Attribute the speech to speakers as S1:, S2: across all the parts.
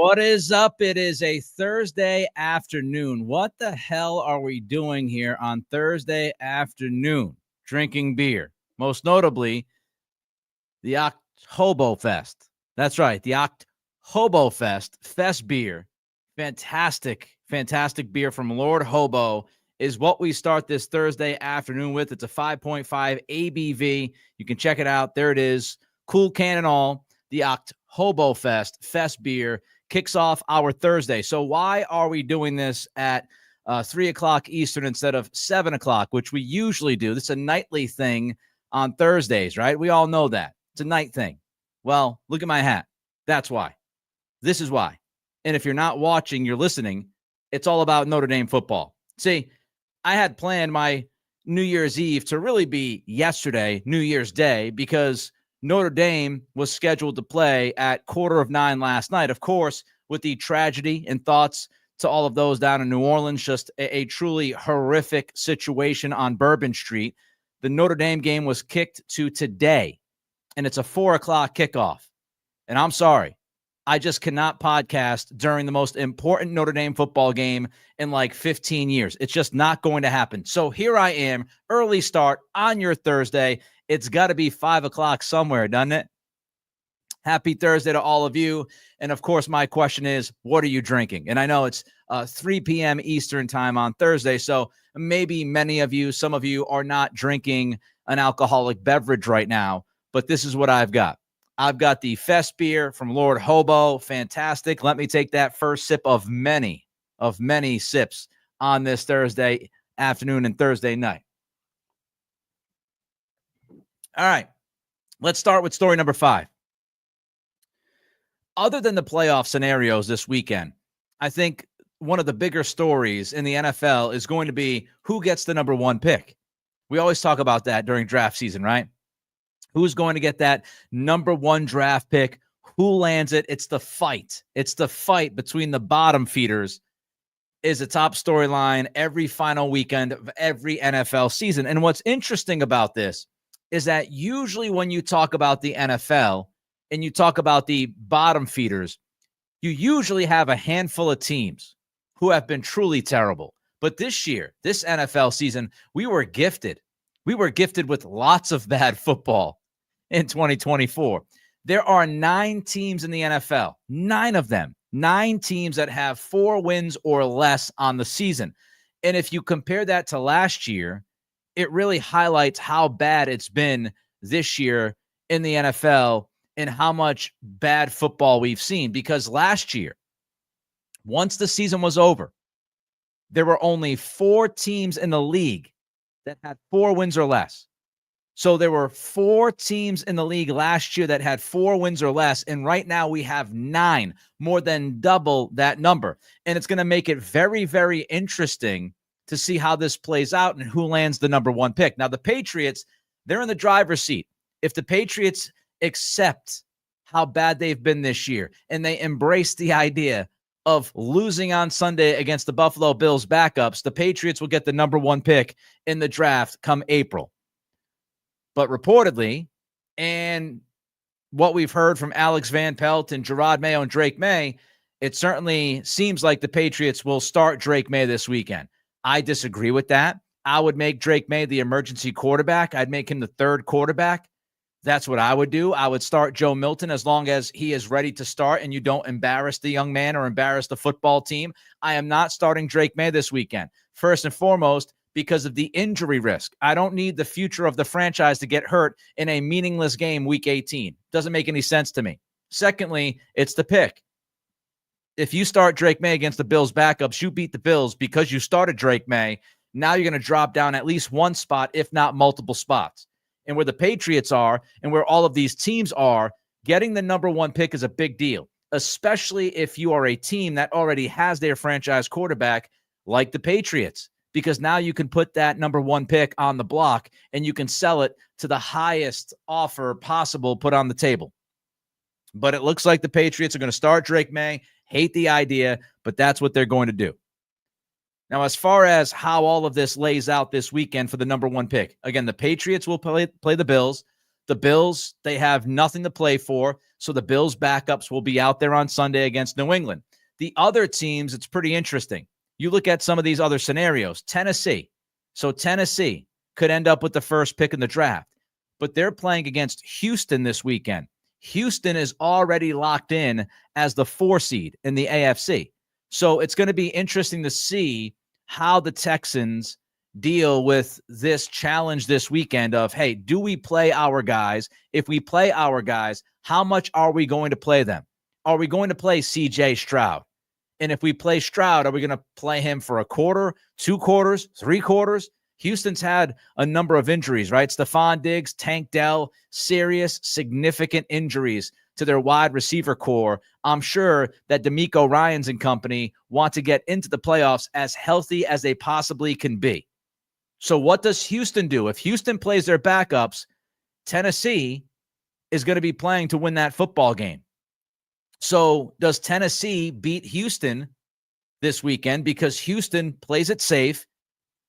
S1: What is up? It is a Thursday afternoon. What the hell are we doing here on Thursday afternoon? Drinking beer. Most notably, the Hobo Fest. That's right, the Hobo Fest beer. Fantastic beer from Lord Hobo is what we start this Thursday afternoon with. It's a 5.5 ABV. You can check it out. There it is. Cool can and all. The Hobo Fest beer kicks off our Thursday. So why are we doing this at 3 o'clock Eastern instead of 7 o'clock, which we usually do? This is a nightly thing on Thursdays, right? We all know that. It's a night thing. Well, look at my hat. That's why. This is why. And if you're not watching, you're listening, it's all about Notre Dame football. See, I had planned my New Year's Eve to really be yesterday, New Year's Day, because Notre Dame was scheduled to play at 8:45 last night. Of course, with the tragedy and thoughts to all of those down in New Orleans, just a truly horrific situation on Bourbon Street. The Notre Dame game was kicked to today, and it's a 4 o'clock kickoff. And I'm sorry, I just cannot podcast during the most important Notre Dame football game in like 15 years. It's just not going to happen. So here I am, early start on your Thursday. It's got to be 5 o'clock somewhere, doesn't it? Happy Thursday to all of you. And of course, my question is, what are you drinking? And I know it's 3 p.m. Eastern time on Thursday. So maybe many of you, some of you are not drinking an alcoholic beverage right now, but this is what I've got. I've got the Fest beer from Lord Hobo. Fantastic. Let me take that first sip of many sips on this Thursday afternoon and Thursday night. All right, let's start with story number 5. Other than the playoff scenarios this weekend, I think one of the bigger stories in the NFL is going to be who gets the number 1 pick. We always talk about that during draft season, right? Who's going to get that number 1 draft pick? Who lands it? It's the fight. It's the fight between the bottom feeders is a top storyline every final weekend of every NFL season. And what's interesting about this is that usually when you talk about the NFL and you talk about the bottom feeders, you usually have a handful of teams who have been truly terrible. But this year, this NFL season, we were gifted. We were gifted with lots of bad football in 2024. There are 9 teams in the NFL, 9 of them, 9 teams that have 4 wins or less on the season. And if you compare that to last year, it really highlights how bad it's been this year in the NFL and how much bad football we've seen. Because last year, once the season was over, there were only 4 teams in the league that had 4 wins or less. So there were 4 teams in the league last year that had 4 wins or less. And right now we have 9, more than double that number. And it's going to make it very, very interesting to see how this plays out and who lands the number 1 pick. Now, the Patriots, they're in the driver's seat. If the Patriots accept how bad they've been this year and they embrace the idea of losing on Sunday against the Buffalo Bills backups, the Patriots will get the number 1 pick in the draft come April. But reportedly, and what we've heard from Alex Van Pelt and Gerard Mayo and Drake May, it certainly seems like the Patriots will start Drake May this weekend. I disagree with that. I would make Drake May the emergency quarterback. I'd make him the 3rd quarterback. That's what I would do. I would start Joe Milton as long as he is ready to start and you don't embarrass the young man or embarrass the football team. I am not starting Drake May this weekend. First and foremost, because of the injury risk. I don't need the future of the franchise to get hurt in a meaningless game week 18. Doesn't make any sense to me. Secondly, it's the pick. If you start Drake May against the Bills backups, you beat the Bills because you started Drake May. Now you're going to drop down at least 1 spot, if not multiple spots. And where the Patriots are and where all of these teams are, getting the number 1 pick is a big deal, especially if you are a team that already has their franchise quarterback like the Patriots, because now you can put that number 1 pick on the block and you can sell it to the highest offer possible put on the table. But it looks like the Patriots are going to start Drake May. Hate the idea, but that's what they're going to do. Now, as far as how all of this lays out this weekend for the number 1 pick, again, the Patriots will play the Bills. The Bills, they have nothing to play for, so the Bills' backups will be out there on Sunday against New England. The other teams, it's pretty interesting. You look at some of these other scenarios. Tennessee. So Tennessee could end up with the first pick in the draft, but they're playing against Houston this weekend. Houston is already locked in as the 4 seed in the AFC. So it's going to be interesting to see how the Texans deal with this challenge this weekend of, hey, do we play our guys? If we play our guys, how much are we going to play them? Are we going to play CJ Stroud? And if we play Stroud, are we going to play him for a quarter, 2 quarters, 3 quarters? Houston's had a number of injuries, right? Stephon Diggs, Tank Dell, serious, significant injuries to their wide receiver core. I'm sure that DeMeco Ryans and company want to get into the playoffs as healthy as they possibly can be. So what does Houston do? If Houston plays their backups, Tennessee is going to be playing to win that football game. So does Tennessee beat Houston this weekend because Houston plays it safe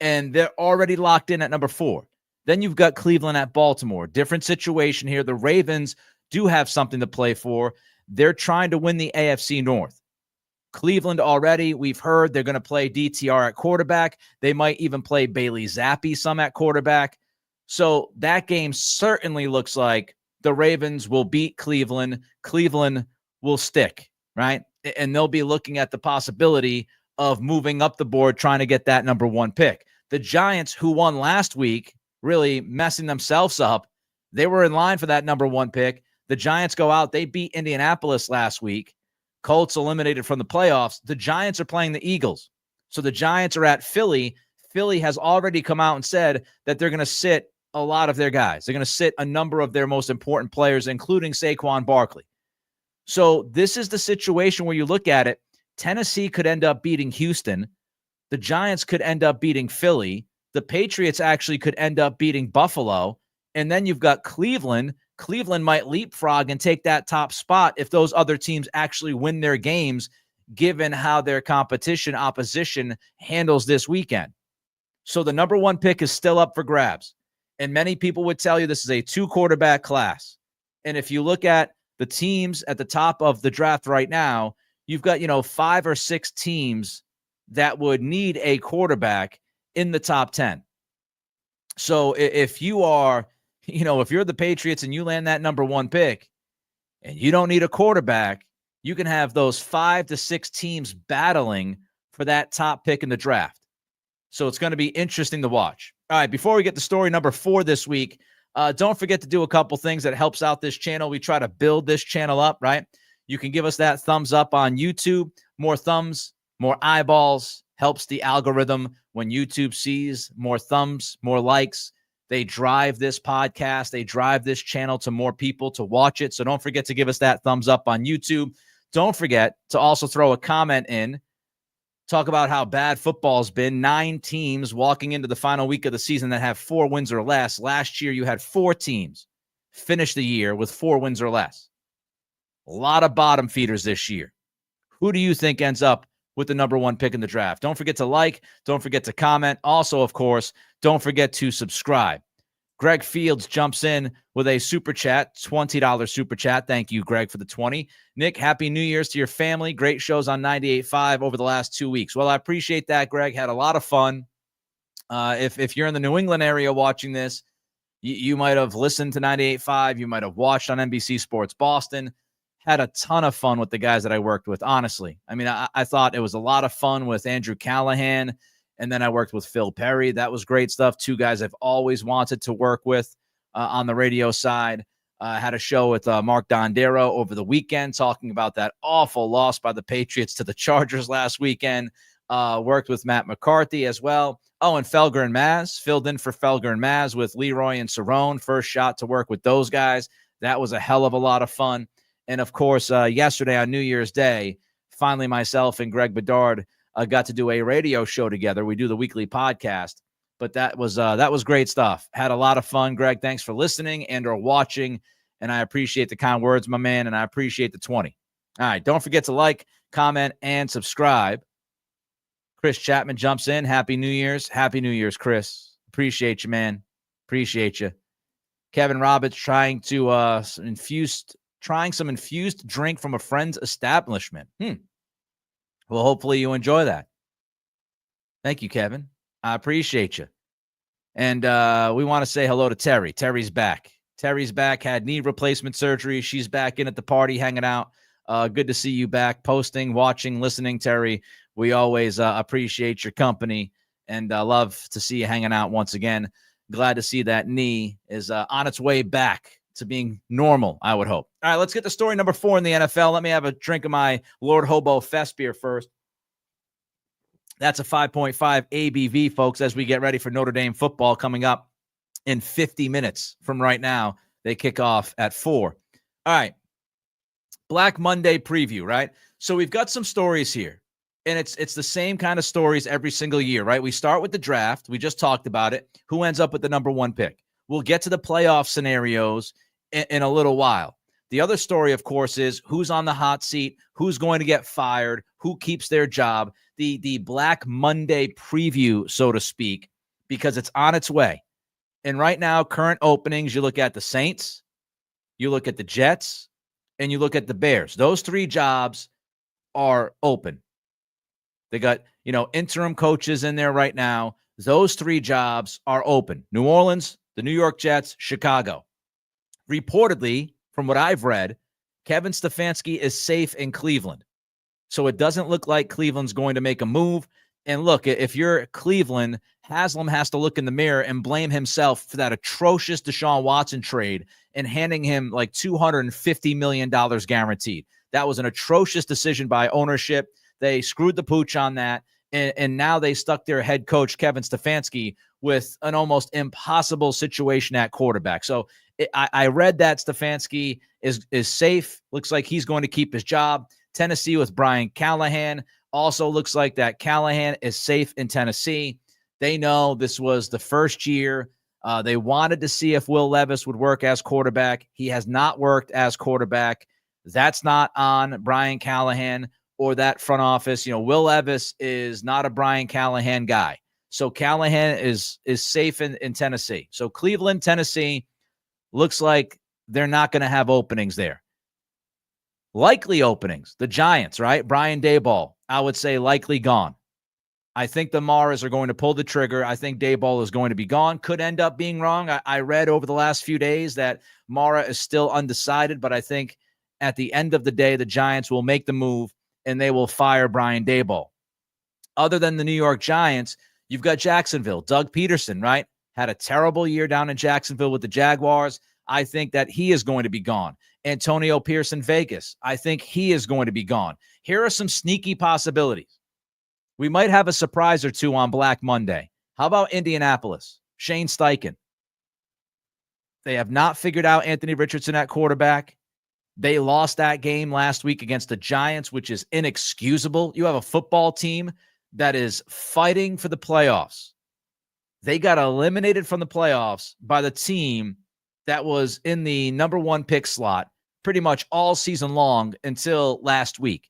S1: and they're already locked in at number 4? Then you've got Cleveland at Baltimore. Different situation here. The Ravens do have something to play for. They're trying to win the AFC North. Cleveland already, we've heard they're going to play DTR at quarterback. They might even play Bailey Zappi some at quarterback. So that game certainly looks like the Ravens will beat Cleveland. Cleveland will stick, right? And they'll be looking at the possibility of moving up the board, trying to get that number 1 pick. The Giants, who won last week, really messing themselves up. They were in line for that number 1 pick. The Giants go out. They beat Indianapolis last week. Colts eliminated from the playoffs. The Giants are playing the Eagles. So the Giants are at Philly. Philly has already come out and said that they're going to sit a lot of their guys. They're going to sit a number of their most important players, including Saquon Barkley. So this is the situation where you look at it. Tennessee could end up beating Houston. The Giants could end up beating Philly. The Patriots actually could end up beating Buffalo. And then you've got Cleveland. Cleveland might leapfrog and take that top spot if those other teams actually win their games, given how their opposition handles this weekend. So the number 1 pick is still up for grabs. And many people would tell you this is a 2-quarterback class. And if you look at the teams at the top of the draft right now, you've got, 5 or 6 teams that would need a quarterback in the top 10. So if you are, if you're the Patriots and you land that number 1 pick and you don't need a quarterback, you can have those 5 to 6 teams battling for that top pick in the draft. So it's going to be interesting to watch. All right, before we get to story number 4 this week, don't forget to do a couple things that helps out this channel. We try to build this channel up, right? You can give us that thumbs up on YouTube. More thumbs, more eyeballs, helps the algorithm. When YouTube sees more thumbs, more likes, they drive this podcast. They drive this channel to more people to watch it. So don't forget to give us that thumbs up on YouTube. Don't forget to also throw a comment in. Talk about how bad football's been. 9 teams walking into the final week of the season that have 4 wins or less. Last year, you had 4 teams finish the year with 4 wins or less. A lot of bottom feeders this year. Who do you think ends up with the number 1 pick in the draft? Don't forget to like. Don't forget to comment. Also, of course, don't forget to subscribe. Greg Fields jumps in with a super chat, $20 super chat. Thank you, Greg, for the 20. Nick, happy New Year's to your family. Great shows on 98.5 over the last 2 weeks. Well, I appreciate that, Greg. Had a lot of fun. If you're in the New England area watching this, you might have listened to 98.5. You might have watched on NBC Sports Boston. Had a ton of fun with the guys that I worked with, honestly. I mean, I thought it was a lot of fun with Andrew Callahan. And then I worked with Phil Perry. That was great stuff. 2 guys I've always wanted to work with on the radio side. Had a show with Mark Dondero over the weekend talking about that awful loss by the Patriots to the Chargers last weekend. Worked with Matt McCarthy as well. Oh, and Felger and Maz. Filled in for Felger and Maz with Leroy and Cerrone. First shot to work with those guys. That was a hell of a lot of fun. And, of course, yesterday on New Year's Day, finally myself and Greg Bedard got to do a radio show together. We do the weekly podcast, but that was great stuff. Had a lot of fun. Greg, thanks for listening and or watching, and I appreciate the kind words, my man, and I appreciate the 20. All right, don't forget to like, comment, and subscribe. Chris Chapman jumps in. Happy New Year's. Happy New Year's, Chris. Appreciate you, man. Appreciate you. Kevin Roberts trying some infused drink from a friend's establishment. Well, hopefully you enjoy that. Thank you, Kevin. I appreciate you. And we want to say hello to Terry. Terry's back. Terry's back, had knee replacement surgery. She's back in at the party, hanging out. Good to see you back, posting, watching, listening, Terry. We always appreciate your company and love to see you hanging out once again. Glad to see that knee is on its way back to being normal, I would hope. All right, let's get to story number 4 in the NFL. Let me have a drink of my Lord Hobo Fest beer first. That's a 5.5 ABV, folks, as we get ready for Notre Dame football coming up in 50 minutes from right now. They kick off at 4. All right. Black Monday preview, right? So we've got some stories here, and it's the same kind of stories every single year, right? We start with the draft. We just talked about it. Who ends up with the number 1 pick? We'll get to the playoff scenarios in a little while. The other story, of course, is who's on the hot seat, who's going to get fired, who keeps their job, the Black Monday preview, so to speak, because it's on its way. And right now, current openings, you look at the Saints, you look at the Jets, and you look at the Bears. Those 3 jobs are open. They got, interim coaches in there right now. Those 3 jobs are open. New Orleans, the New York Jets, Chicago. Reportedly, from what I've read, Kevin Stefanski is safe in Cleveland. So it doesn't look like Cleveland's going to make a move. And look, if you're Cleveland, Haslam has to look in the mirror and blame himself for that atrocious Deshaun Watson trade and handing him like $250 million guaranteed. That was an atrocious decision by ownership. They screwed the pooch on that. And now they stuck their head coach, Kevin Stefanski, with an almost impossible situation at quarterback. So I read that Stefanski is safe. Looks like he's going to keep his job. Tennessee with Brian Callahan. Also looks like that Callahan is safe in Tennessee. They know this was the first year. They wanted to see if Will Levis would work as quarterback. He has not worked as quarterback. That's not on Brian Callahan or that front office. Will Levis is not a Brian Callahan guy. So Callahan is safe in Tennessee. So Cleveland, Tennessee, looks like they're not going to have openings there. Likely openings, the Giants, right? Brian Daboll, I would say likely gone. I think the Maras are going to pull the trigger. I think Daboll is going to be gone. Could end up being wrong. I read over the last few days that Mara is still undecided, but I think at the end of the day, the Giants will make the move and they will fire Brian Daboll. Other than the New York Giants, you've got Jacksonville. Doug Peterson, right? Had a terrible year down in Jacksonville with the Jaguars. I think that he is going to be gone. Antonio Pierce in Vegas. I think he is going to be gone. Here are some sneaky possibilities. We might have a surprise or two on Black Monday. How about Indianapolis? Shane Steichen. They have not figured out Anthony Richardson at quarterback. They lost that game last week against the Giants, which is inexcusable. You have a football team that is fighting for the playoffs. They got eliminated from the playoffs by the team that was in the number 1 pick slot pretty much all season long until last week.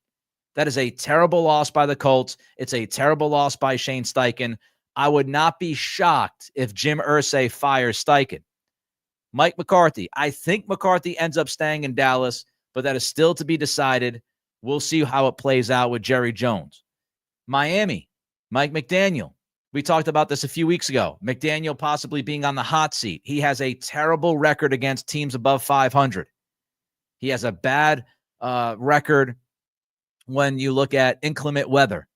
S1: That is a terrible loss by the Colts. It's a terrible loss by Shane Steichen. I would not be shocked if Jim Irsay fires Steichen. Mike McCarthy. I think McCarthy ends up staying in Dallas, but that is still to be decided. We'll see how it plays out with Jerry Jones. Miami. Mike McDaniel. We talked about this a few weeks ago. McDaniel possibly being on the hot seat. He has a terrible record against teams above 500. He has a bad record when you look at inclement weather.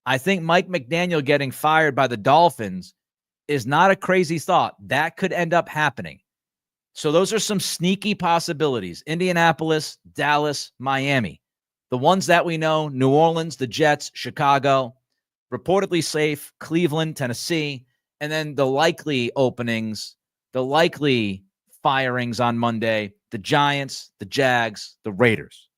S1: I think Mike McDaniel getting fired by the Dolphins is not a crazy thought. That could end up happening. So those are some sneaky possibilities. Indianapolis, Dallas, Miami. The ones that we know, New Orleans, the Jets, Chicago. Reportedly safe, Cleveland, Tennessee, and then the likely openings, the likely firings on Monday, the Giants, the Jags, the Raiders.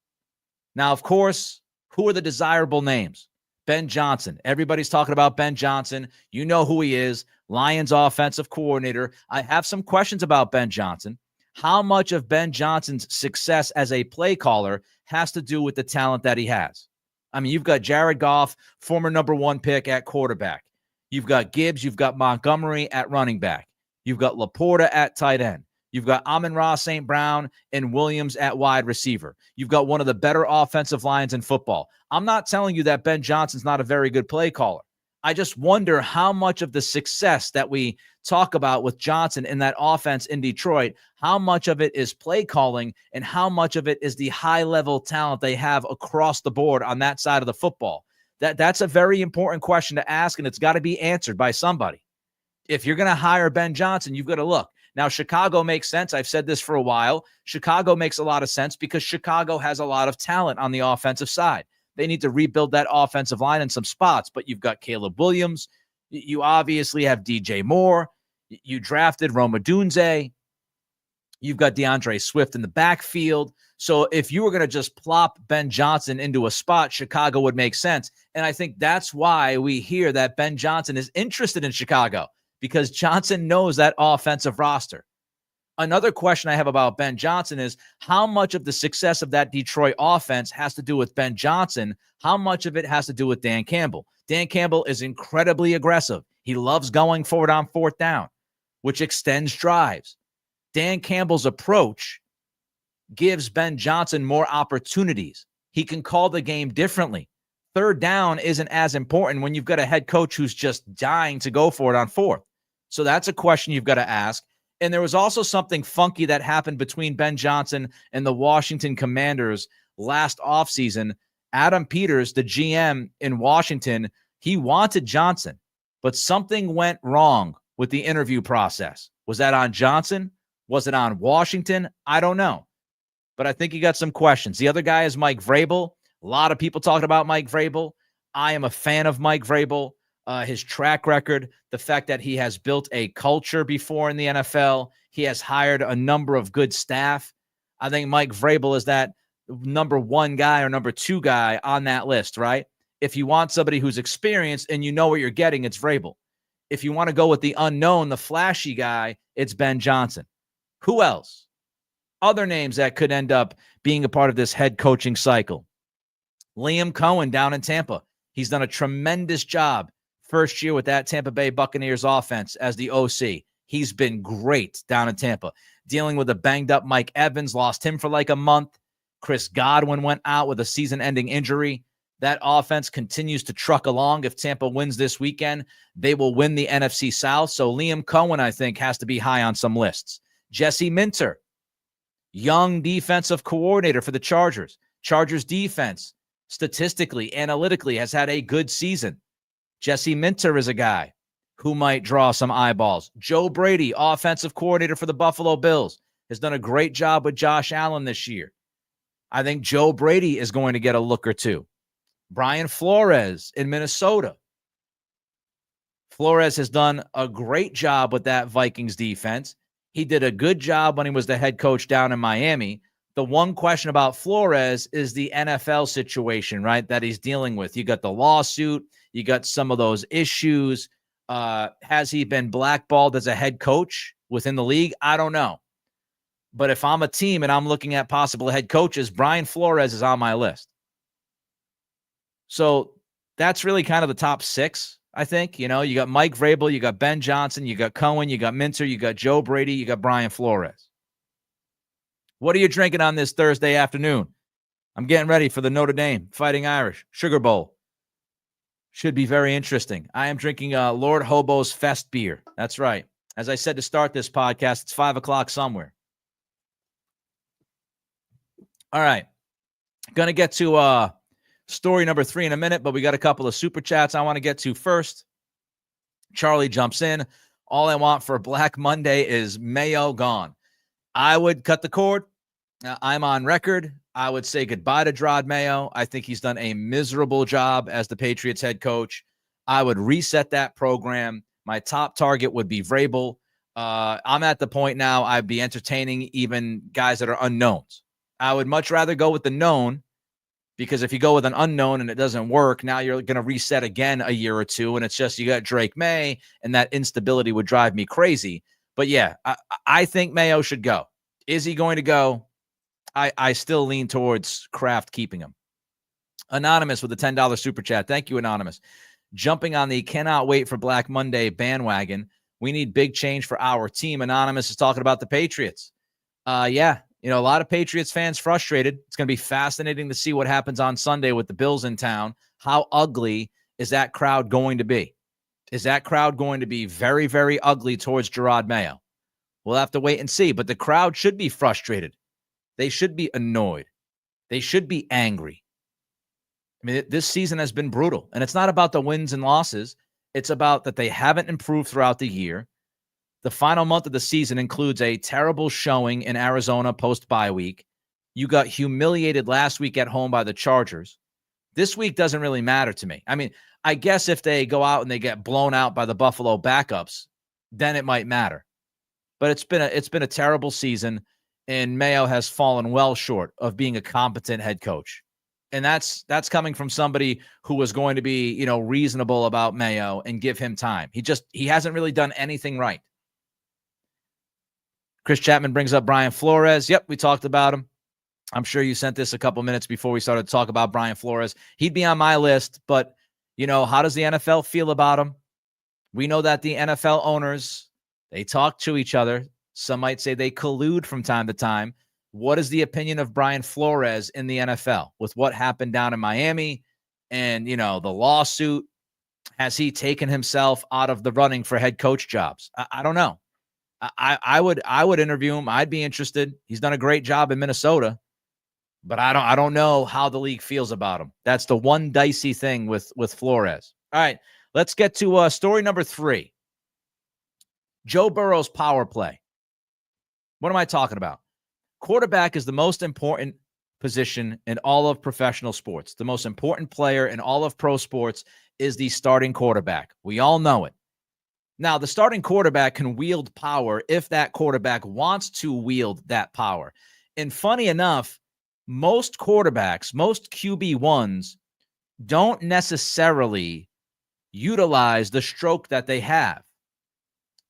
S1: Now, of course, who are the desirable names? Ben Johnson. Everybody's talking about Ben Johnson. You know who he is, Lions offensive coordinator. I have some questions about Ben Johnson. How much of Ben Johnson's success as a play caller has to do with the talent that he has? I mean, you've got Jared Goff, former number 1 pick at quarterback. You've got Gibbs. You've got Montgomery at running back. You've got Laporta at tight end. You've got Amon-Ra St. Brown and Williams at wide receiver. You've got one of the better offensive lines in football. I'm not telling you that Ben Johnson's not a very good play caller. I just wonder how much of the success that we talk about with Johnson in that offense in Detroit, how much of it is play calling and how much of it is the high-level talent they have across the board on that side of the football. That's a very important question to ask, and it's got to be answered by somebody. If you're going to hire Ben Johnson, you've got to look. Now, Chicago makes sense. I've said this for a while. Chicago makes a lot of sense because Chicago has a lot of talent on the offensive side. They need to rebuild that offensive line in some spots, but you've got Caleb Williams. You obviously have DJ Moore. You drafted Rome Odunze. You've got DeAndre Swift in the backfield. So if you were going to just plop Ben Johnson into a spot, Chicago would make sense. And I think that's why we hear that Ben Johnson is interested in Chicago, because Johnson knows that offensive roster. Another question I have about Ben Johnson is how much of the success of that Detroit offense has to do with Ben Johnson? How much of it has to do with Dan Campbell? Dan Campbell is incredibly aggressive. He loves going forward on fourth down, which extends drives. Dan Campbell's approach gives Ben Johnson more opportunities. He can call the game differently. Third down isn't as important when you've got a head coach who's just dying to go for it on fourth. So that's a question you've got to ask. And there was also something funky that happened between Ben Johnson and the Washington Commanders last offseason. Adam Peters, the GM in Washington, he wanted Johnson, but something went wrong with the interview process. Was that on Johnson? Was it on Washington? I don't know. But I think you got some questions. The other guy is Mike Vrabel. A lot of people talking about Mike Vrabel. I am a fan of Mike Vrabel. His track record, the fact that he has built a culture before in the NFL. He has hired a number of good staff. I think Mike Vrabel is that number one guy or number two guy on that list, right? If you want somebody who's experienced and you know what you're getting, it's Vrabel. If you want to go with the unknown, the flashy guy, it's Ben Johnson. Who else? Other names that could end up being a part of this head coaching cycle. Liam Cohen down in Tampa. He's done a tremendous job first year with that Tampa Bay Buccaneers offense as the OC. He's been great down in Tampa. Dealing with a banged-up Mike Evans, lost him for like a month. Chris Godwin went out with a season-ending injury. That offense continues to truck along. If Tampa wins this weekend, they will win the NFC South. So Liam Cohen, I think, has to be high on some lists. Jesse Minter, young defensive coordinator for the Chargers. Chargers defense, statistically, analytically, has had a good season. Jesse Minter is a guy who might draw some eyeballs. Joe Brady, offensive coordinator for the Buffalo Bills, has done a great job with Josh Allen this year. I think Joe Brady is going to get a look or two. Brian Flores in Minnesota. Flores has done a great job with that Vikings defense. He did a good job when he was the head coach down in Miami. The one question about Flores is the NFL situation, right, that he's dealing with. You got the lawsuit. You got some of those issues. Has he been blackballed as a head coach within the league? I don't know. But if I'm a team and I'm looking at possible head coaches, Brian Flores is on my list. So that's really kind of the top six, I think. You know, you got Mike Vrabel, you got Ben Johnson, you got Cohen, you got Minter, you got Joe Brady, you got Brian Flores. What are you drinking on this Thursday afternoon? I'm getting ready for the Notre Dame Fighting Irish Sugar Bowl. Should be very interesting. I am drinking Lord Hobo's Fest beer. That's right. As I said to start this podcast, it's 5 o'clock somewhere. All right. Going to get to story number 3 in a minute, but we got a couple of super chats I want to get to first. Charlie jumps in. All I want for Black Monday is Mayo gone. I would cut the cord. I'm on record. I would say goodbye to Drod Mayo. I think he's done a miserable job as the Patriots head coach. I would reset that program. My top target would be Vrabel. I'm at the point now I'd be entertaining even guys that are unknowns. I would much rather go with the known, because if you go with an unknown and it doesn't work, now you're going to reset again a year or two, and it's just you got Drake May, and that instability would drive me crazy. But yeah, I think Mayo should go. Is he going to go? I still lean towards Kraft keeping him. Anonymous with a $10 super chat. Thank you, Anonymous. Jumping on the cannot wait for Black Monday bandwagon. We need big change for our team. Anonymous is talking about the Patriots. Yeah, a lot of Patriots fans frustrated. It's going to be fascinating to see what happens on Sunday with the Bills in town. How ugly is that crowd going to be? Is that crowd going to be very, very ugly towards Gerard Mayo? We'll have to wait and see, but the crowd should be frustrated. They should be annoyed. They should be angry. I mean, this season has been brutal, and it's not about the wins and losses. It's about that they haven't improved throughout the year. The final month of the season includes a terrible showing in Arizona post-bye week. You got humiliated last week at home by the Chargers. This week doesn't really matter to me. I mean, I guess if they go out and they get blown out by the Buffalo backups, then it might matter. But it's been a terrible season, and Mayo has fallen well short of being a competent head coach. And that's coming from somebody who was going to be, reasonable about Mayo and give him time. He hasn't really done anything right. Chris Chapman brings up Brian Flores. Yep, we talked about him. I'm sure you sent this a couple minutes before we started to talk about Brian Flores. He'd be on my list, but, how does the NFL feel about him? We know that the NFL owners, they talk to each other. Some might say they collude from time to time. What is the opinion of Brian Flores in the NFL with what happened down in Miami and, the lawsuit? Has he taken himself out of the running for head coach jobs? I don't know. I would interview him. I'd be interested. He's done a great job in Minnesota, but I don't know how the league feels about him. That's the one dicey thing with Flores. All right, let's get to story number 3. Joe Burrow's power play. What am I talking about? Quarterback is the most important position in all of professional sports. The most important player in all of pro sports is the starting quarterback. We all know it. Now, the starting quarterback can wield power if that quarterback wants to wield that power. And funny enough, most quarterbacks, most QB1s, don't necessarily utilize the stroke that they have.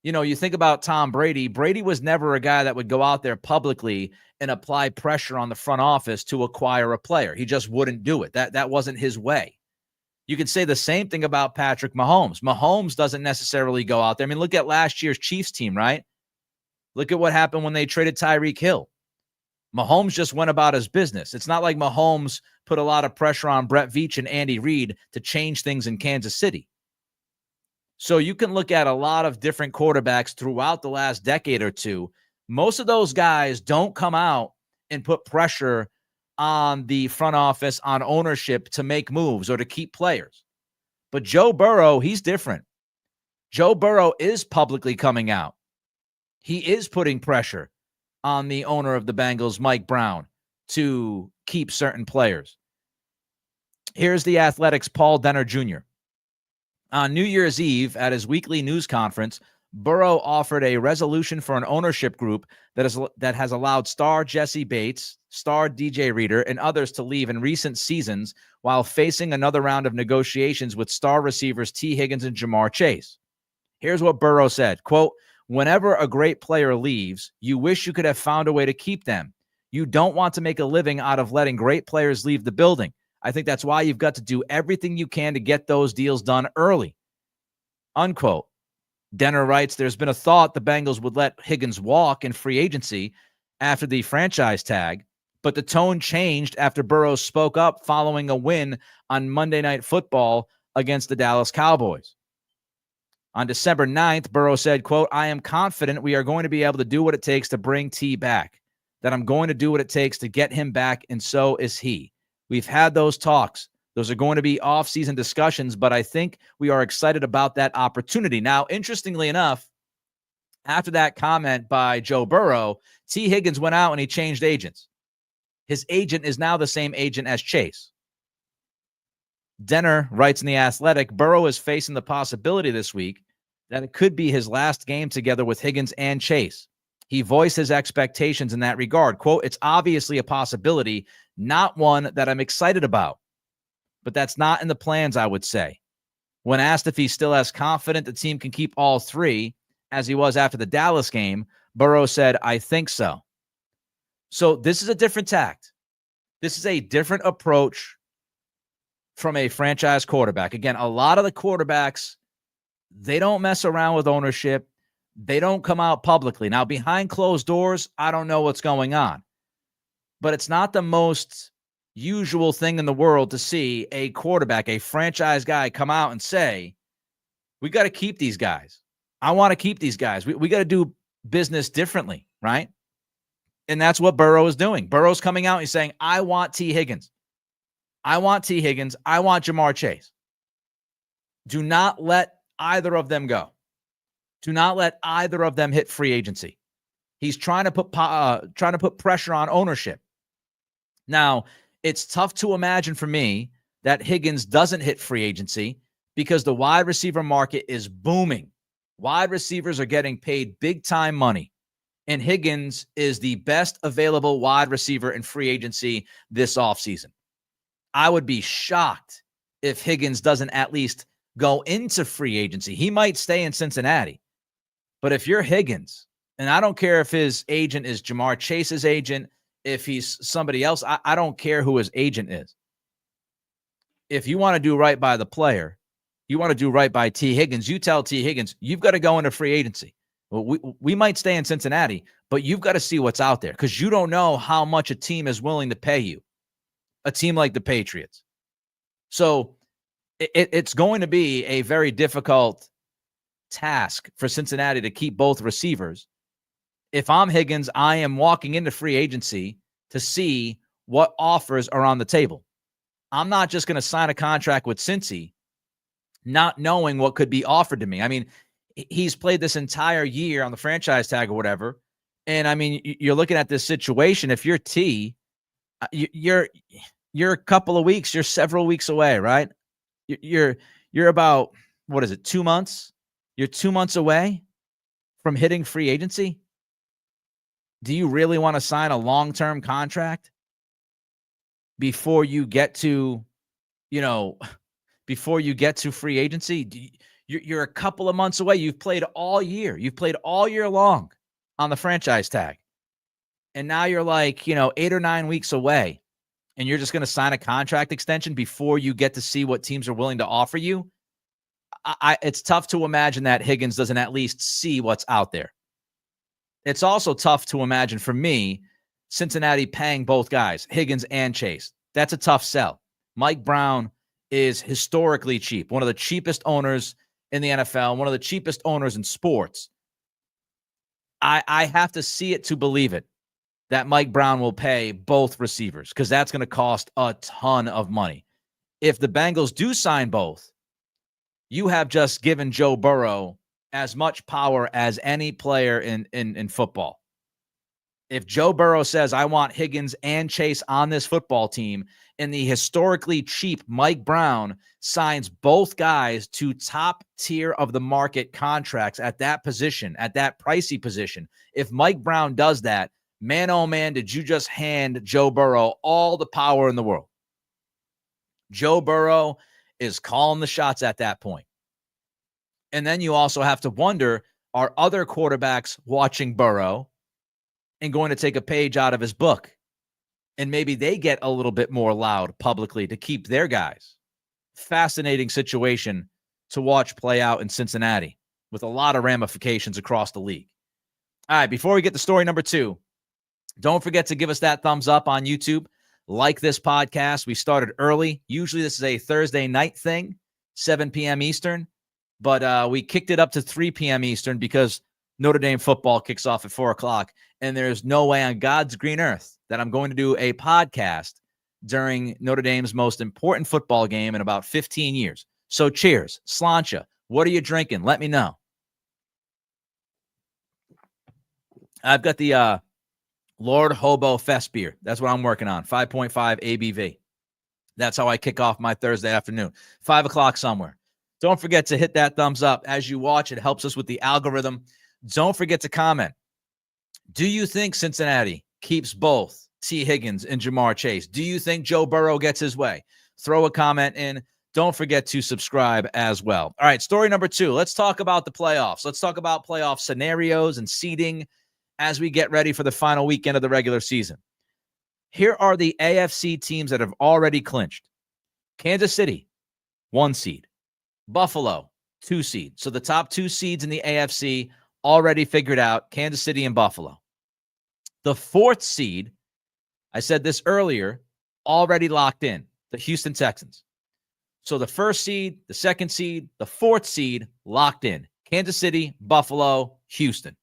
S1: You think about Tom Brady. Brady was never a guy that would go out there publicly and apply pressure on the front office to acquire a player. He just wouldn't do it. That wasn't his way. You could say the same thing about Patrick Mahomes. Mahomes doesn't necessarily go out there. I mean, look at last year's Chiefs team, right? Look at what happened when they traded Tyreek Hill. Mahomes just went about his business. It's not like Mahomes put a lot of pressure on Brett Veach and Andy Reid to change things in Kansas City. So you can look at a lot of different quarterbacks throughout the last decade or two. Most of those guys don't come out and put pressure on the front office, on ownership to make moves or to keep players. But Joe Burrow, he's different. Joe Burrow is publicly coming out. He is putting pressure on the owner of the Bengals, Mike Brown, to keep certain players. Here's the Athletic's Paul Denner Jr. On New Year's Eve at his weekly news conference, Burrow offered a resolution for an ownership group that has allowed star Jesse Bates, star DJ Reader, and others to leave in recent seasons while facing another round of negotiations with star receivers T. Higgins and Jamar Chase. Here's what Burrow said, quote, "Whenever a great player leaves, you wish you could have found a way to keep them. You don't want to make a living out of letting great players leave the building. I think that's why you've got to do everything you can to get those deals done early." Unquote. Denner writes, there's been a thought the Bengals would let Higgins walk in free agency after the franchise tag, but the tone changed after Burrow spoke up following a win on Monday Night Football against the Dallas Cowboys. On December 9th, Burrow said, quote, "I am confident we are going to be able to do what it takes to bring T back, that I'm going to do what it takes to get him back, and so is he. We've had those talks. Those are going to be off-season discussions, but I think we are excited about that opportunity." Now, interestingly enough, after that comment by Joe Burrow, T. Higgins went out and he changed agents. His agent is now the same agent as Chase. Denner writes in The Athletic, Burrow is facing the possibility this week that it could be his last game together with Higgins and Chase. He voiced his expectations in that regard. Quote, "It's obviously a possibility, not one that I'm excited about. But that's not in the plans, I would say." When asked if he's still as confident the team can keep all three as he was after the Dallas game, Burrow said, "I think so." So this is a different tact. This is a different approach from a franchise quarterback. Again, a lot of the quarterbacks, they don't mess around with ownership. They don't come out publicly. Now, behind closed doors, I don't know what's going on. But it's not the most usual thing in the world to see a quarterback, a franchise guy, come out and say, we got to keep these guys. I want to keep these guys. We got to do business differently, right? And that's what Burrow is doing. Burrow's coming out and he's saying, I want T. Higgins. I want T. Higgins. I want Jamar Chase. Do not let either of them go. Do not let either of them hit free agency. He's trying to put pressure on ownership. Now, it's tough to imagine for me that Higgins doesn't hit free agency because the wide receiver market is booming. Wide receivers are getting paid big-time money, and Higgins is the best available wide receiver in free agency this offseason. I would be shocked if Higgins doesn't at least go into free agency. He might stay in Cincinnati, but if you're Higgins, and I don't care if his agent is Jamar Chase's agent, if he's somebody else, I don't care who his agent is. If you want to do right by the player, you want to do right by T. Higgins, you tell T. Higgins, you've got to go into free agency. Well, we might stay in Cincinnati, but you've got to see what's out there because you don't know how much a team is willing to pay you, a team like the Patriots. So it's going to be a very difficult task for Cincinnati to keep both receivers. If I'm Higgins, I am walking into free agency to see what offers are on the table. I'm not just going to sign a contract with Cincy not knowing what could be offered to me. I mean, he's played this entire year on the franchise tag or whatever. And I mean, you're looking at this situation. If you're T, you're a couple of weeks, you're several weeks away, right? You're about, what is it, 2 months? You're 2 months away from hitting free agency. Do you really want to sign a long-term contract before you get to, before you get to free agency? You're a couple of months away. You've played all year. You've played all year long on the franchise tag. And now you're like, 8 or 9 weeks away. And you're just going to sign a contract extension before you get to see what teams are willing to offer you. It's tough to imagine that Higgins doesn't at least see what's out there. It's also tough to imagine for me, Cincinnati paying both guys, Higgins and Chase. That's a tough sell. Mike Brown is historically cheap, one of the cheapest owners in the NFL, one of the cheapest owners in sports. I have to see it to believe it, that Mike Brown will pay both receivers because that's going to cost a ton of money. If the Bengals do sign both, you have just given Joe Burrow as much power as any player in football. If Joe Burrow says, I want Higgins and Chase on this football team, and the historically cheap Mike Brown signs both guys to top tier of the market contracts at that position, at that pricey position, if Mike Brown does that, man, oh man, did you just hand Joe Burrow all the power in the world. Joe Burrow is calling the shots at that point. And then you also have to wonder, are other quarterbacks watching Burrow and going to take a page out of his book? And maybe they get a little bit more loud publicly to keep their guys. Fascinating situation to watch play out in Cincinnati with a lot of ramifications across the league. All right, before we get to story number 2, don't forget to give us that thumbs up on YouTube. Like this podcast. We started early. Usually this is a Thursday night thing, 7 p.m. Eastern. But we kicked it up to 3 p.m. Eastern because Notre Dame football kicks off at 4 o'clock. And there's no way on God's green earth that I'm going to do a podcast during Notre Dame's most important football game in about 15 years. So cheers. Sláinte. What are you drinking? Let me know. I've got the Lord Hobo Fest beer. That's what I'm working on. 5.5 ABV. That's how I kick off my Thursday afternoon. 5 o'clock somewhere. Don't forget to hit that thumbs up as you watch. It helps us with the algorithm. Don't forget to comment. Do you think Cincinnati keeps both T. Higgins and Jamar Chase? Do you think Joe Burrow gets his way? Throw a comment in. Don't forget to subscribe as well. All right, story number 2. Let's talk about the playoffs. Let's talk about playoff scenarios and seeding as we get ready for the final weekend of the regular season. Here are the AFC teams that have already clinched. Kansas City, 1 seed. Buffalo, 2 seed. So the top 2 seeds in the AFC already figured out, Kansas City and Buffalo. The 4th seed, I said this earlier, already locked in, the Houston Texans. So the 1st seed, the 2nd seed, the 4th seed locked in. Kansas City, Buffalo, Houston.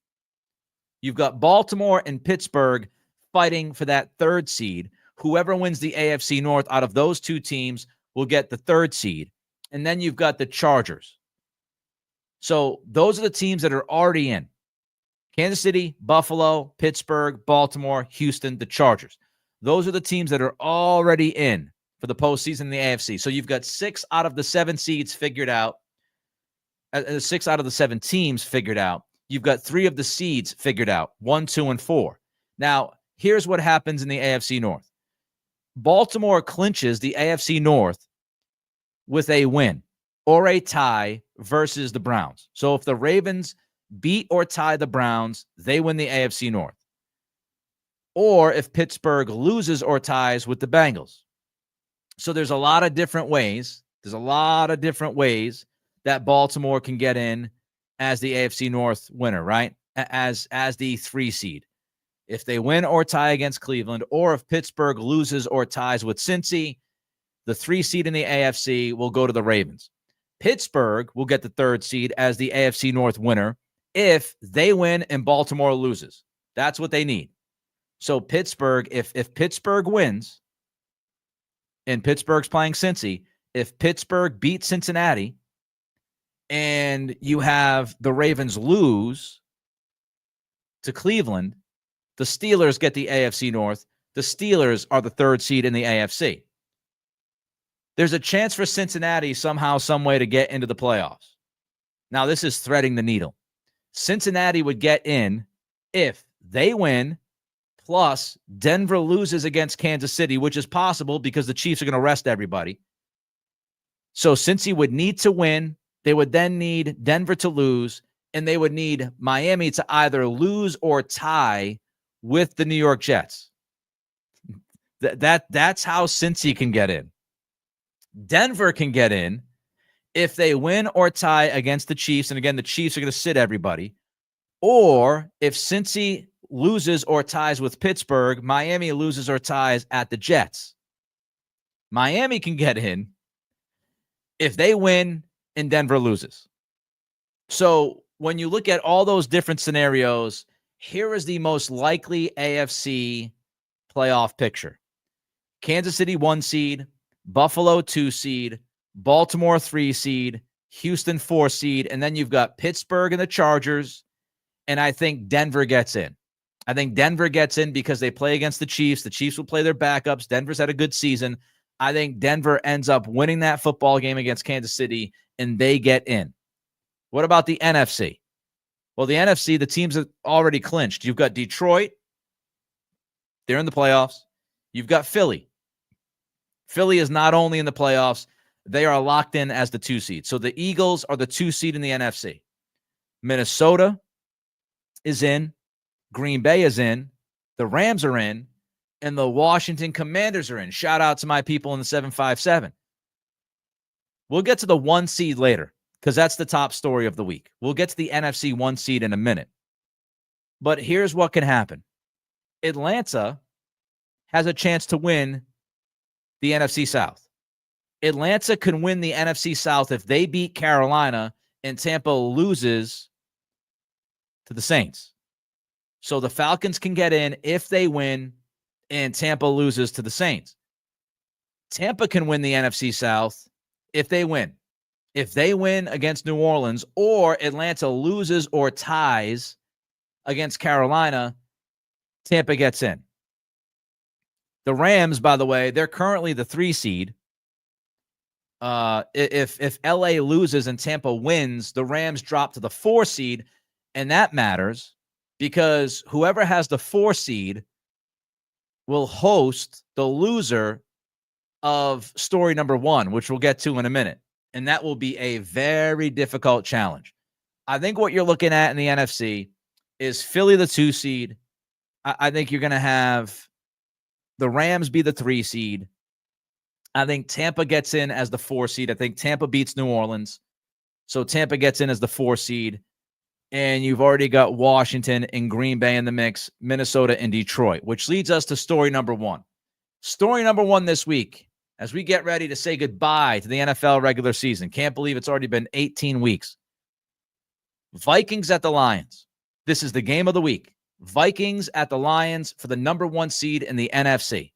S1: You've got Baltimore and Pittsburgh fighting for that 3rd seed. Whoever wins the AFC North out of those 2 teams will get the 3rd seed. And then you've got the Chargers. So those are the teams that are already in. Kansas City, Buffalo, Pittsburgh, Baltimore, Houston, the Chargers. Those are the teams that are already in for the postseason in the AFC. So you've got 6 out of the 7 seeds figured out. 6 out of the 7 teams figured out. You've got 3 of the seeds figured out, 1, 2, and 4. Now, here's what happens in the AFC North. Baltimore clinches the AFC North with a win or a tie versus the Browns. So if the Ravens beat or tie the Browns, they win the AFC North. Or if Pittsburgh loses or ties with the Bengals. So there's a lot of different ways. There's a lot of different ways that Baltimore can get in as the AFC North winner, right? As the 3 seed. If they win or tie against Cleveland, or if Pittsburgh loses or ties with Cincy, the 3 seed in the AFC will go to the Ravens. Pittsburgh will get the 3rd seed as the AFC North winner if they win and Baltimore loses. That's what they need. So Pittsburgh, if Pittsburgh wins, and Pittsburgh's playing Cincy, if Pittsburgh beats Cincinnati and you have the Ravens lose to Cleveland, the Steelers get the AFC North. The Steelers are the 3rd seed in the AFC. There's a chance for Cincinnati somehow, some way to get into the playoffs. Now, this is threading the needle. Cincinnati would get in if they win, plus Denver loses against Kansas City, which is possible because the Chiefs are going to rest everybody. So Cincy would need to win. They would then need Denver to lose, and they would need Miami to either lose or tie with the New York Jets. That's how Cincy can get in. Denver can get in if they win or tie against the Chiefs. And again, the Chiefs are going to sit everybody. Or if Cincy loses or ties with Pittsburgh, Miami loses or ties at the Jets. Miami can get in if they win and Denver loses. So when you look at all those different scenarios, here is the most likely AFC playoff picture. Kansas City 1 seed, Buffalo 2 seed, Baltimore 3 seed, Houston 4 seed, and then you've got Pittsburgh and the Chargers, and I think Denver gets in. I think Denver gets in because they play against the Chiefs. The Chiefs will play their backups. Denver's had a good season. I think Denver ends up winning that football game against Kansas City, and they get in. What about the NFC? Well, the NFC, the teams have already clinched. You've got Detroit. They're in the playoffs. You've got Philly. Philly is not only in the playoffs, they are locked in as the 2 seed. So the Eagles are the 2 seed in the NFC. Minnesota is in. Green Bay is in. The Rams are in. And the Washington Commanders are in. Shout out to my people in the 757. We'll get to the 1 seed later because that's the top story of the week. We'll get to the NFC 1 seed in a minute. But here's what can happen. Atlanta has a chance to win the NFC South. Atlanta can win the NFC South if they beat Carolina and Tampa loses to the Saints. So the Falcons can get in if they win and Tampa loses to the Saints. Tampa can win the NFC South if they win. If they win against New Orleans or Atlanta loses or ties against Carolina, Tampa gets in. The Rams, by the way, they're currently the 3 seed. If LA loses and Tampa wins, the Rams drop to the 4 seed, and that matters because whoever has the 4 seed will host the loser of story number 1, which we'll get to in a minute, and that will be a very difficult challenge. I think what you're looking at in the NFC is Philly the 2 seed. I think you're going to have the Rams be the 3 seed. I think Tampa gets in as the 4 seed. I think Tampa beats New Orleans. So Tampa gets in as the 4 seed. and you've already got Washington and Green Bay in the mix, Minnesota and Detroit, which leads us to story number one. Story number one this week, as we get ready to say goodbye to the NFL regular season. Can't believe it's already been 18 weeks. Vikings at the Lions. This is the game of the week. Vikings at the Lions for the number one seed in the NFC.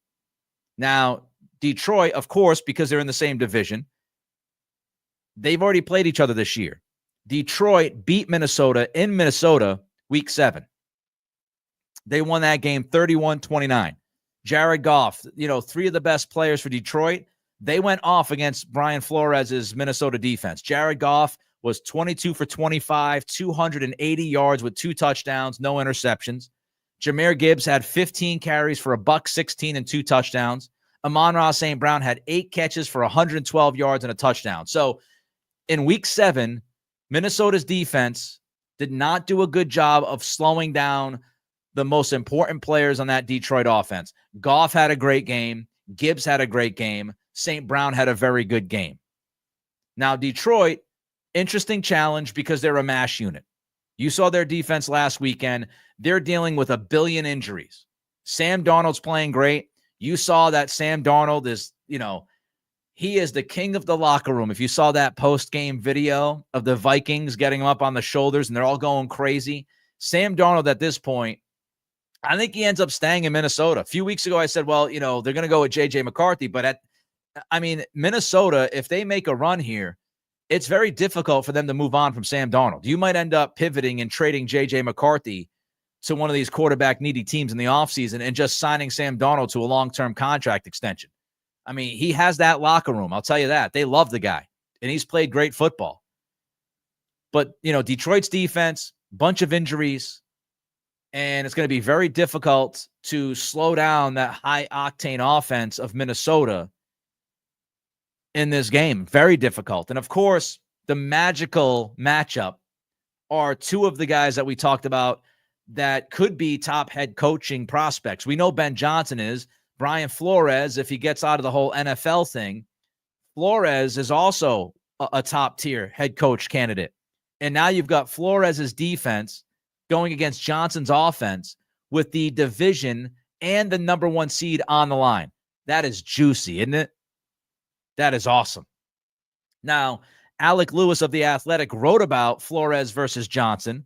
S1: Now, Detroit, of course, because they're in the same division, they've already played each other this year. Detroit beat Minnesota in Minnesota week 7. They won that game 31-29. Jared Goff, three of the best players for Detroit, they went off against Brian Flores' Minnesota defense. Jared Goff was 22 for 25, 280 yards with 2 touchdowns, no interceptions. Jahmyr Gibbs had 15 carries for $116 and 2 touchdowns. Amon-Ra St. Brown had 8 catches for 112 yards and a touchdown. So in week 7, Minnesota's defense did not do a good job of slowing down the most important players on that Detroit offense. Goff had a great game. Gibbs had a great game. St. Brown had a very good game. Now, Detroit, interesting challenge because they're a mash unit. You saw their defense last weekend. They're dealing with a billion injuries. Sam Darnold's playing great. You saw that Sam Darnold is, he is the king of the locker room. If you saw that post-game video of the Vikings getting him up on the shoulders and they're all going crazy, Sam Darnold at this point, I think he ends up staying in Minnesota. A few weeks ago, I said, well, they're going to go with J.J. McCarthy. But Minnesota, if they make a run here, it's very difficult for them to move on from Sam Darnold. You might end up pivoting and trading J.J. McCarthy to one of these quarterback-needy teams in the offseason and just signing Sam Darnold to a long-term contract extension. He has that locker room. I'll tell you that. They love the guy, and he's played great football. But, Detroit's defense, bunch of injuries, and it's going to be very difficult to slow down that high-octane offense of Minnesota in this game. Very difficult. And, of course, the magical matchup are 2 of the guys that we talked about that could be top head coaching prospects. We know Ben Johnson is. Brian Flores, if he gets out of the whole NFL thing, Flores is also a top-tier head coach candidate. And now you've got Flores' defense going against Johnson's offense with the division and the number one seed on the line. That is juicy, isn't it? That is awesome. Now, Alec Lewis of The Athletic wrote about Flores versus Johnson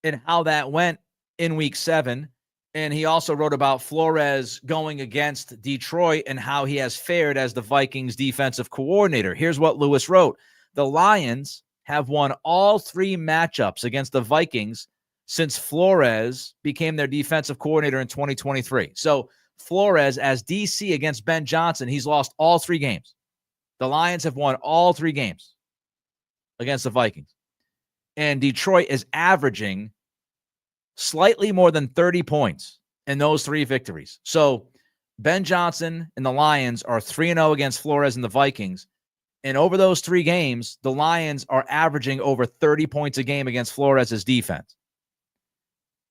S1: and how that went in week 7. And he also wrote about Flores going against Detroit and how he has fared as the Vikings defensive coordinator. Here's what Lewis wrote. The Lions have won all 3 matchups against the Vikings since Flores became their defensive coordinator in 2023. So Flores, as DC against Ben Johnson, he's lost all 3 games. The Lions have won all 3 games against the Vikings. And Detroit is averaging slightly more than 30 points in those 3 victories. So Ben Johnson and the Lions are 3-0 against Flores and the Vikings. And over those 3 games, the Lions are averaging over 30 points a game against Flores' defense.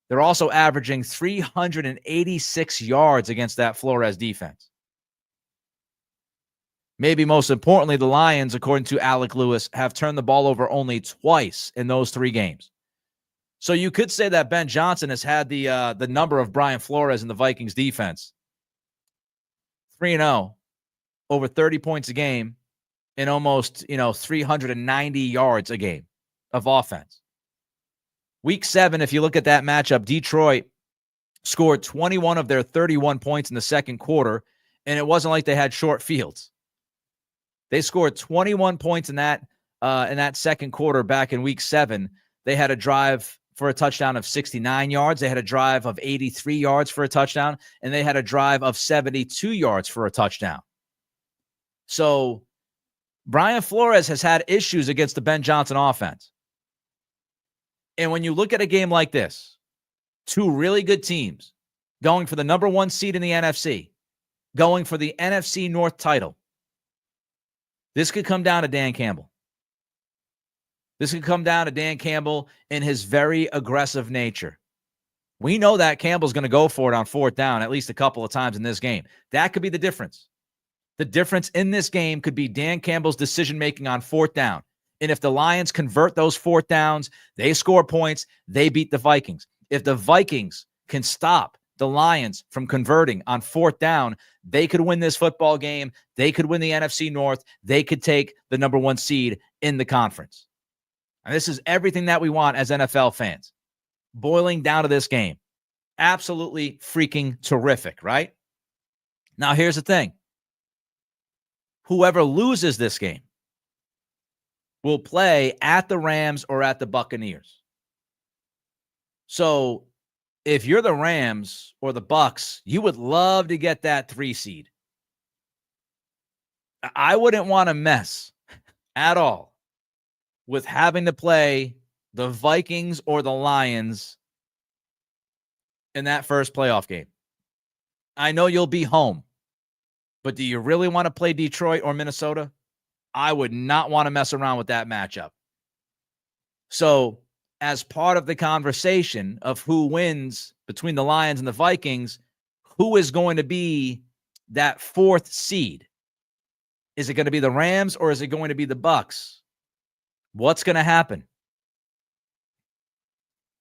S1: They're also averaging 386 yards against that Flores defense. Maybe most importantly, the Lions, according to Alec Lewis, have turned the ball over only twice in those 3 games. So you could say that Ben Johnson has had the number of Brian Flores in the Vikings defense. 3-0, over 30 points a game, and almost 390 yards a game of offense. Week 7, if you look at that matchup, Detroit scored 21 of their 31 points in the second quarter, and it wasn't like they had short fields. They scored 21 points in that second quarter back in week 7. They had a drive for a touchdown of 69 yards. They had a drive of 83 yards for a touchdown, and they had a drive of 72 yards for a touchdown. So Brian Flores has had issues against the Ben Johnson offense. And when you look at a game like this, 2 really good teams going for the number 1 seed in the NFC, going for the NFC North title, this could come down to Dan Campbell. This could come down to Dan Campbell and his very aggressive nature. We know that Campbell's going to go for it on 4th down at least a couple of times in this game. That could be the difference. The difference in this game could be Dan Campbell's decision-making on 4th down. And if the Lions convert those fourth downs, they score points, they beat the Vikings. If the Vikings can stop the Lions from converting on fourth down, they could win this football game. They could win the NFC North. They could take the number 1 seed in the conference. And this is everything that we want as NFL fans. Boiling down to this game. Absolutely freaking terrific, right? Now, here's the thing. Whoever loses this game will play at the Rams or at the Buccaneers. So if you're the Rams or the Bucs, you would love to get that 3 seed. I wouldn't want to mess at all with having to play the Vikings or the Lions in that first playoff game. I know you'll be home, but do you really want to play Detroit or Minnesota? I would not want to mess around with that matchup. So as part of the conversation of who wins between the Lions and the Vikings, who is going to be that 4th seed? Is it going to be the Rams or is it going to be the Bucs? What's going to happen?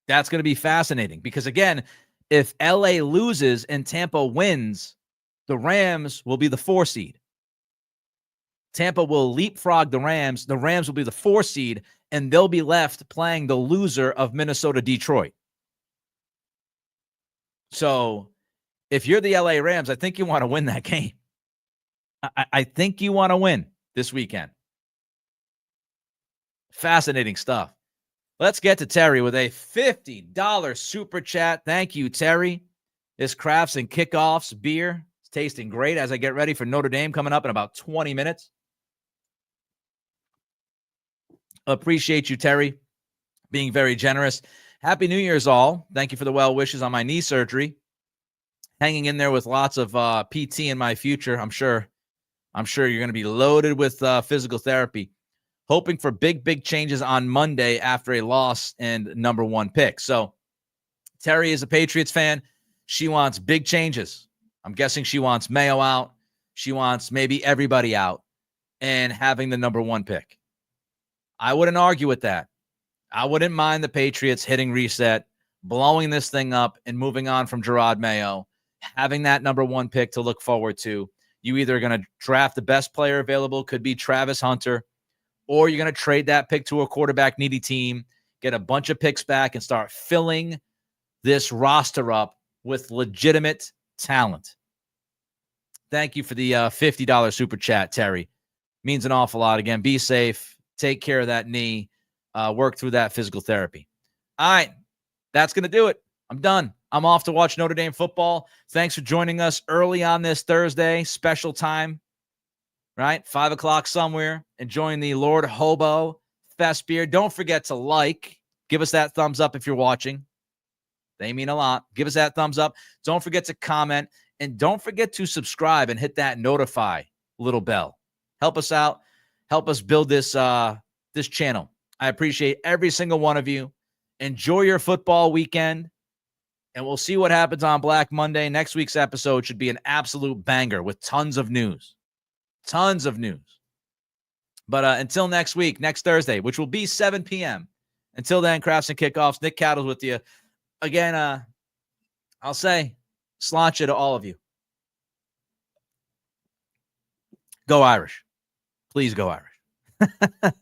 S1: That's going to be fascinating because, again, if LA loses and Tampa wins, the Rams will be the 4 seed. Tampa will leapfrog the Rams. The Rams will be the 4 seed, and they'll be left playing the loser of Minnesota-Detroit. So if you're the LA Rams, I think you want to win that game. I think you want to win this weekend. Fascinating stuff. Let's get to Terry with a $50 super chat. Thank you, Terry. This Crafts and Kickoffs beer is tasting great as I get ready for Notre Dame coming up in about 20 minutes. Appreciate you, Terry, being very generous. Happy New Year's, all. Thank you for the well wishes on my knee surgery. Hanging in there with lots of PT in my future. I'm sure you're going to be loaded with physical therapy. Hoping for big changes on Monday after a loss and number 1 pick. So Terry is a Patriots fan. She wants big changes. I'm guessing she wants Mayo out. She wants maybe everybody out and having the number 1 pick. I wouldn't argue with that. I wouldn't mind the Patriots hitting reset, blowing this thing up and moving on from Gerard Mayo, having that number 1 pick to look forward to. You either are going to draft the best player available, could be Travis Hunter, or you're going to trade that pick to a quarterback-needy team, get a bunch of picks back, and start filling this roster up with legitimate talent. Thank you for the $50 super chat, Terry. Means an awful lot. Again, be safe. Take care of that knee. Work through that physical therapy. All right. That's going to do it. I'm done. I'm off to watch Notre Dame football. Thanks for joining us early on this Thursday. Special time. Right? 5 o'clock somewhere. Enjoying the Lord Hobo Fest beer. Don't forget to like. Give us that thumbs up if you're watching. They mean a lot. Give us that thumbs up. Don't forget to comment. And don't forget to subscribe and hit that notify little bell. Help us out. Help us build this channel. I appreciate every single one of you. Enjoy your football weekend. And we'll see what happens on Black Monday. Next week's episode should be an absolute banger with tons of news. Tons of news. But until next week, next Thursday, which will be 7 p.m. Until then, Crafts and Kickoffs. Nick Cattles with you. Again, I'll say, sláinte to all of you. Go Irish. Please go Irish.